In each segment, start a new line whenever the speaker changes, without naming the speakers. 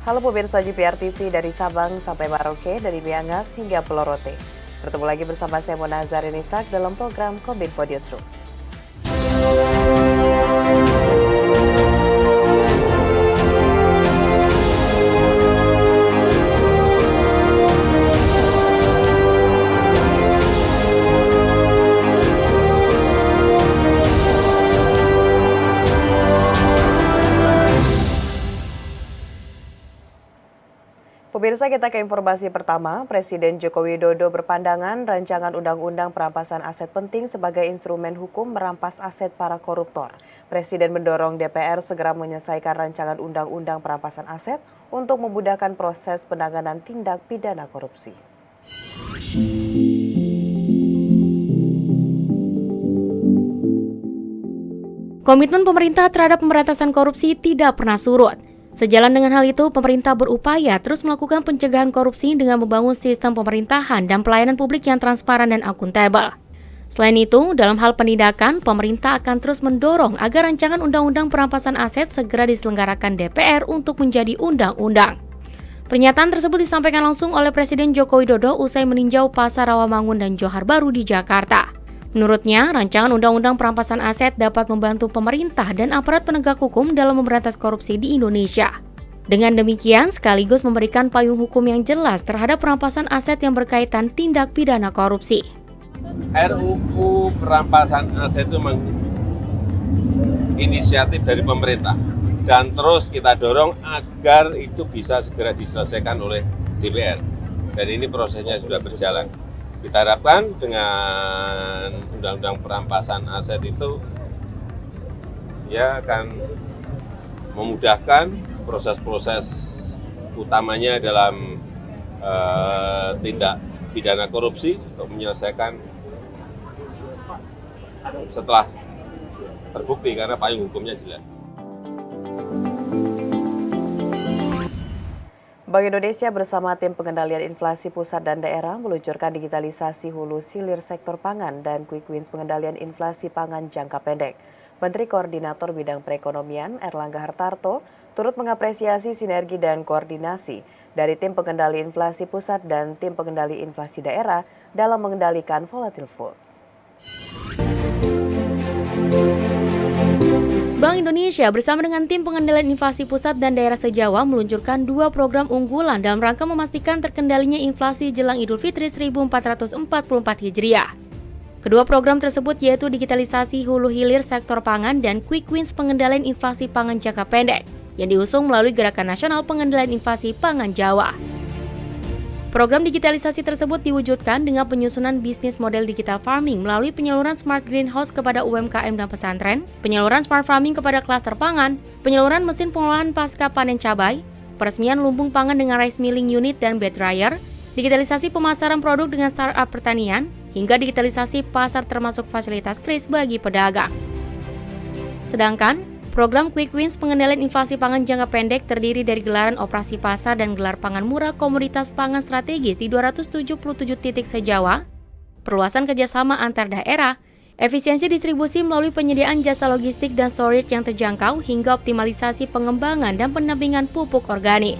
Halo pemirsa GPR TV dari Sabang sampai Merauke, dari Miangas hingga Pulau Rote. Bertemu lagi bersama saya Mona Zarinisak dalam program Kominfo Newsroom. Pemirsa, kita ke informasi pertama. Presiden Joko Widodo berpandangan rancangan undang-undang perampasan aset penting sebagai instrumen hukum merampas aset para koruptor. Presiden mendorong DPR segera menyelesaikan rancangan undang-undang perampasan aset untuk memudahkan proses penanganan tindak pidana korupsi.
Komitmen pemerintah terhadap pemberantasan korupsi tidak pernah surut. Sejalan dengan hal itu, pemerintah berupaya terus melakukan pencegahan korupsi dengan membangun sistem pemerintahan dan pelayanan publik yang transparan dan akuntabel. Selain itu, dalam hal penindakan, pemerintah akan terus mendorong agar rancangan undang-undang perampasan aset segera diselenggarakan DPR untuk menjadi undang-undang. Pernyataan tersebut disampaikan langsung oleh Presiden Joko Widodo usai meninjau Pasar Rawamangun dan Johar Baru di Jakarta. Menurutnya, rancangan undang-undang perampasan aset dapat membantu pemerintah dan aparat penegak hukum dalam memberantas korupsi di Indonesia. Dengan demikian, sekaligus memberikan payung hukum yang jelas terhadap perampasan aset yang berkaitan tindak pidana korupsi.
RUU perampasan aset itu inisiatif dari pemerintah dan terus kita dorong agar itu bisa segera diselesaikan oleh DPR. Dan ini prosesnya sudah berjalan. Kita harapkan dengan undang-undang perampasan aset itu ya akan memudahkan proses-proses utamanya dalam tindak pidana korupsi untuk menyelesaikan setelah terbukti karena payung hukumnya jelas.
Bank Indonesia bersama tim pengendalian inflasi pusat dan daerah meluncurkan digitalisasi hulu hilir sektor pangan dan quick wins pengendalian inflasi pangan jangka pendek. Menteri Koordinator Bidang Perekonomian Erlangga Hartarto turut mengapresiasi sinergi dan koordinasi dari tim pengendali inflasi pusat dan tim pengendali inflasi daerah dalam mengendalikan volatile food.
Bank Indonesia bersama dengan tim pengendalian inflasi pusat dan daerah se-Jawa meluncurkan 2 program unggulan dalam rangka memastikan terkendalinya inflasi jelang Idul Fitri 1444 Hijriah. Kedua program tersebut yaitu digitalisasi hulu hilir sektor pangan dan quick wins pengendalian inflasi pangan jangka pendek yang diusung melalui Gerakan Nasional Pengendalian Inflasi Pangan Jawa. Program digitalisasi tersebut diwujudkan dengan penyusunan bisnis model digital farming melalui penyaluran smart greenhouse kepada UMKM dan pesantren, penyaluran smart farming kepada klaster pangan, penyaluran mesin pengolahan pasca panen cabai, peresmian lumbung pangan dengan rice milling unit dan bed dryer, digitalisasi pemasaran produk dengan startup pertanian, hingga digitalisasi pasar termasuk fasilitas kris bagi pedagang. Sedangkan, program Quick Wins pengendalian inflasi pangan jangka pendek terdiri dari gelaran operasi pasar dan gelar pangan murah komoditas pangan strategis di 277 titik se-Jawa, perluasan kerjasama antar daerah, efisiensi distribusi melalui penyediaan jasa logistik dan storage yang terjangkau, hingga optimalisasi pengembangan dan pendampingan pupuk organik.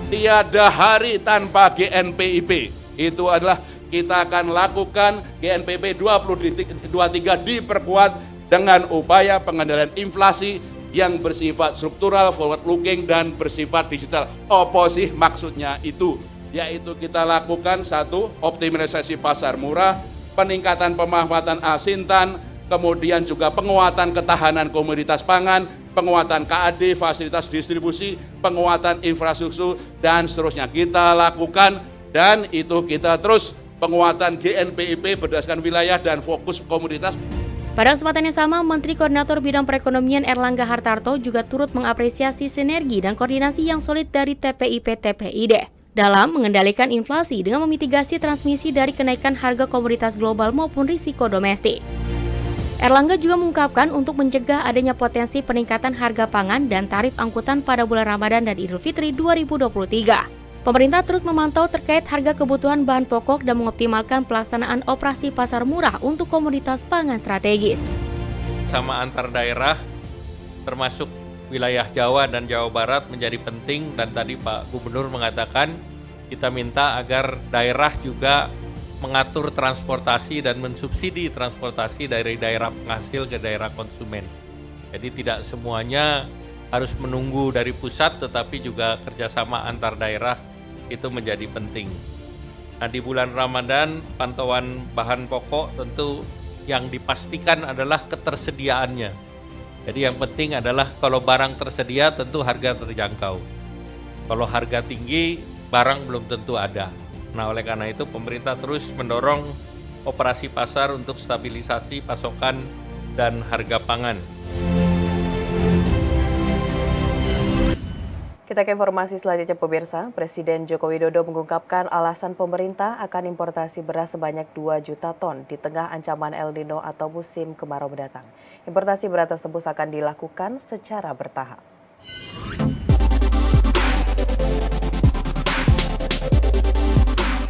Tiada hari tanpa GNPIP. Itu adalah kita akan lakukan GNPIP 2023 diperkuat dengan upaya pengendalian inflasi yang bersifat struktural, forward looking, dan bersifat digital. Apa sih maksudnya itu? Yaitu kita lakukan satu, optimalisasi pasar murah, peningkatan pemanfaatan asintan, kemudian juga penguatan ketahanan komoditas pangan, penguatan KAD, fasilitas distribusi, penguatan infrastruktur, dan seterusnya kita lakukan. Dan itu kita terus penguatan GNPIP berdasarkan wilayah dan fokus komoditas.
Pada kesempatan yang sama, Menteri Koordinator Bidang Perekonomian Erlangga Hartarto juga turut mengapresiasi sinergi dan koordinasi yang solid dari TPIP-TPID dalam mengendalikan inflasi dengan memitigasi transmisi dari kenaikan harga komoditas global maupun risiko domestik. Erlangga juga mengungkapkan untuk mencegah adanya potensi peningkatan harga pangan dan tarif angkutan pada bulan Ramadan dan Idul Fitri 2023. Pemerintah terus memantau terkait harga kebutuhan bahan pokok dan mengoptimalkan pelaksanaan operasi pasar murah untuk komoditas pangan strategis.
Sama antar daerah, termasuk wilayah Jawa dan Jawa Barat menjadi penting, dan tadi Pak Gubernur mengatakan kita minta agar daerah juga mengatur transportasi dan mensubsidi transportasi dari daerah penghasil ke daerah konsumen. Jadi tidak semuanya harus menunggu dari pusat, tetapi juga kerjasama antar daerah itu menjadi penting. Nah, di bulan Ramadan, pantauan bahan pokok tentu yang dipastikan adalah ketersediaannya. Jadi yang penting adalah kalau barang tersedia tentu harga terjangkau. Kalau harga tinggi, barang belum tentu ada. Nah, oleh karena itu pemerintah terus mendorong operasi pasar untuk stabilisasi pasokan dan harga pangan.
Kita ke informasi selanjutnya pemirsa. Presiden Joko Widodo mengungkapkan alasan pemerintah akan importasi beras sebanyak 2 juta ton di tengah ancaman El Nino atau musim kemarau mendatang. Importasi beras tersebut akan dilakukan secara bertahap.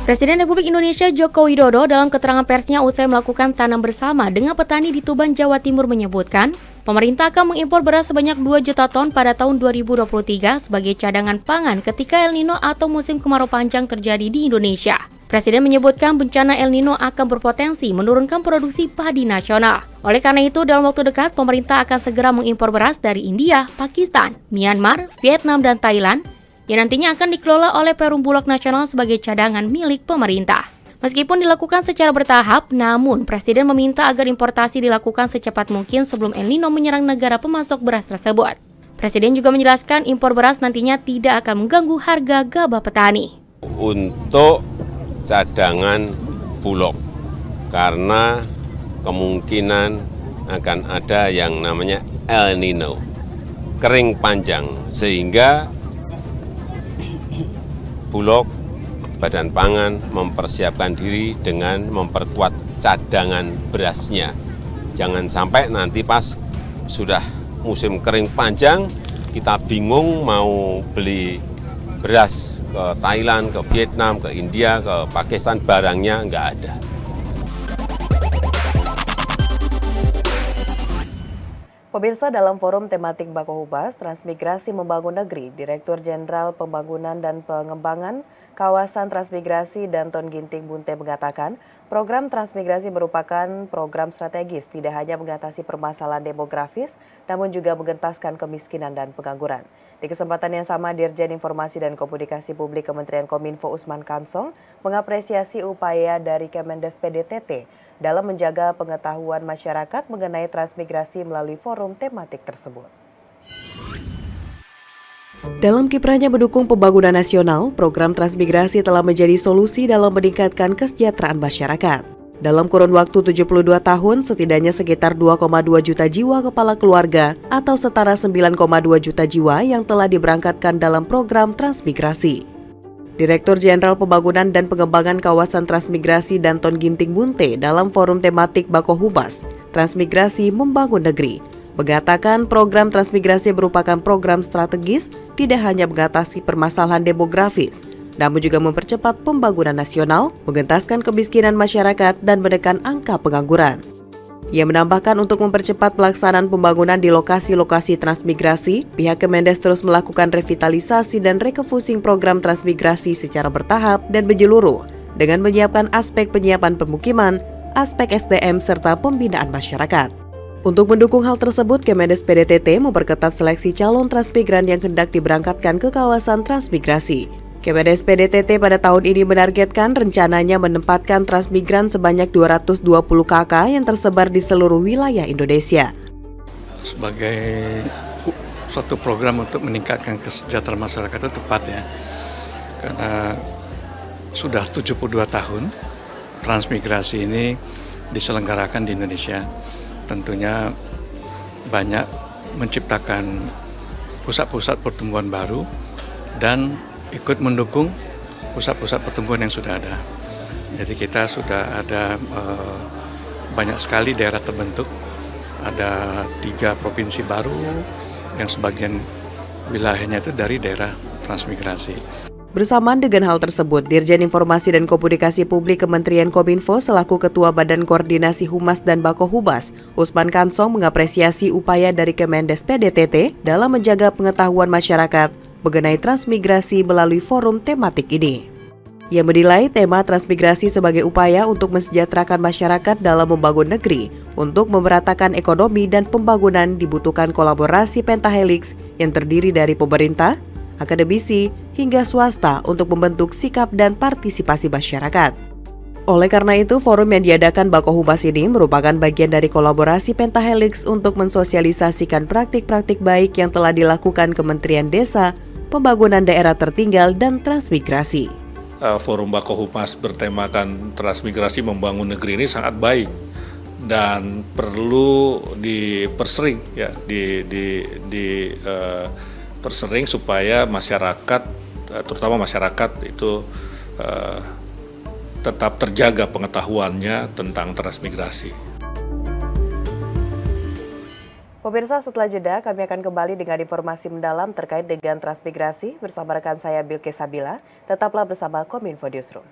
Presiden Republik Indonesia Joko Widodo dalam keterangan persnya usai melakukan tanam bersama dengan petani di Tuban, Jawa Timur menyebutkan, pemerintah akan mengimpor beras sebanyak 2 juta ton pada tahun 2023 sebagai cadangan pangan ketika El Nino atau musim kemarau panjang terjadi di Indonesia. Presiden menyebutkan bencana El Nino akan berpotensi menurunkan produksi padi nasional. Oleh karena itu, dalam waktu dekat, pemerintah akan segera mengimpor beras dari India, Pakistan, Myanmar, Vietnam, dan Thailand yang nantinya akan dikelola oleh Perum Bulog Nasional sebagai cadangan milik pemerintah. Meskipun dilakukan secara bertahap, namun Presiden meminta agar importasi dilakukan secepat mungkin sebelum El Nino menyerang negara pemasok beras tersebut. Presiden juga menjelaskan impor beras nantinya tidak akan mengganggu harga gabah petani.
Untuk cadangan Bulog, karena kemungkinan akan ada yang namanya El Nino, kering panjang, sehingga Bulog, Badan Pangan mempersiapkan diri dengan memperkuat cadangan berasnya. Jangan sampai nanti pas sudah musim kering panjang, kita bingung mau beli beras ke Thailand, ke Vietnam, ke India, ke Pakistan, barangnya nggak ada.
Pemirsa, dalam forum tematik Bako Humas, Transmigrasi Membangun Negeri, Direktur Jenderal Pembangunan dan Pengembangan Kawasan Transmigrasi Danton Ginting Bunte mengatakan, program transmigrasi merupakan program strategis, tidak hanya mengatasi permasalahan demografis, namun juga mengentaskan kemiskinan dan pengangguran. Di kesempatan yang sama, Dirjen Informasi dan Komunikasi Publik Kementerian Kominfo Usman Kansong mengapresiasi upaya dari Kemendes PDTT dalam menjaga pengetahuan masyarakat mengenai transmigrasi melalui forum tematik tersebut. Dalam kiprahnya mendukung pembangunan nasional, program transmigrasi telah menjadi solusi dalam meningkatkan kesejahteraan masyarakat. Dalam kurun waktu 72 tahun, setidaknya sekitar 2,2 juta jiwa kepala keluarga atau setara 9,2 juta jiwa yang telah diberangkatkan dalam program transmigrasi. Direktur Jenderal Pembangunan dan Pengembangan Kawasan Transmigrasi Danton Ginting Bunte dalam forum tematik Bako Humas, Transmigrasi Membangun Negeri, mengatakan program transmigrasi merupakan program strategis tidak hanya mengatasi permasalahan demografis, namun juga mempercepat pembangunan nasional, mengentaskan kemiskinan masyarakat, dan menekan angka pengangguran. Ia menambahkan untuk mempercepat pelaksanaan pembangunan di lokasi-lokasi transmigrasi, pihak Kemendes terus melakukan revitalisasi dan refocusing program transmigrasi secara bertahap dan menyeluruh dengan menyiapkan aspek penyiapan pemukiman, aspek SDM, serta pembinaan masyarakat. Untuk mendukung hal tersebut, Kemendes PDTT memperketat seleksi calon transmigran yang hendak diberangkatkan ke kawasan transmigrasi. Kemendes PDTT pada tahun ini menargetkan rencananya menempatkan transmigran sebanyak 220 KK yang tersebar di seluruh wilayah Indonesia.
Sebagai suatu program untuk meningkatkan kesejahteraan masyarakat itu tepat ya, karena sudah 72 tahun transmigrasi ini diselenggarakan di Indonesia. Tentunya banyak menciptakan pusat-pusat pertumbuhan baru dan ikut mendukung pusat-pusat pertumbuhan yang sudah ada. Jadi kita sudah ada banyak sekali daerah terbentuk, ada 3 provinsi baru yang sebagian wilayahnya itu dari daerah transmigrasi.
Bersamaan dengan hal tersebut, Dirjen Informasi dan Komunikasi Publik Kementerian Kominfo selaku Ketua Badan Koordinasi Humas dan Bakohubas, Usman Kansong mengapresiasi upaya dari Kemendes PDTT dalam menjaga pengetahuan masyarakat mengenai transmigrasi melalui forum tematik ini. Ia menilai tema transmigrasi sebagai upaya untuk mensejahterakan masyarakat dalam membangun negeri. Untuk memeratakan ekonomi dan pembangunan dibutuhkan kolaborasi pentahelix yang terdiri dari pemerintah, akademisi, hingga swasta untuk membentuk sikap dan partisipasi masyarakat. Oleh karena itu, forum yang diadakan Bakohubas ini merupakan bagian dari kolaborasi pentahelix untuk mensosialisasikan praktik-praktik baik yang telah dilakukan Kementerian Desa, Pembangunan Daerah Tertinggal, dan Transmigrasi.
Forum Bakohubas bertemakan transmigrasi membangun negeri ini sangat baik dan perlu dipersering ya, persering supaya masyarakat, terutama masyarakat itu tetap terjaga pengetahuannya tentang transmigrasi.
Pemirsa, setelah jeda kami akan kembali dengan informasi mendalam terkait dengan transmigrasi bersama rekan saya Bilqis Sabila. Tetaplah bersama Kominfo Newsroom.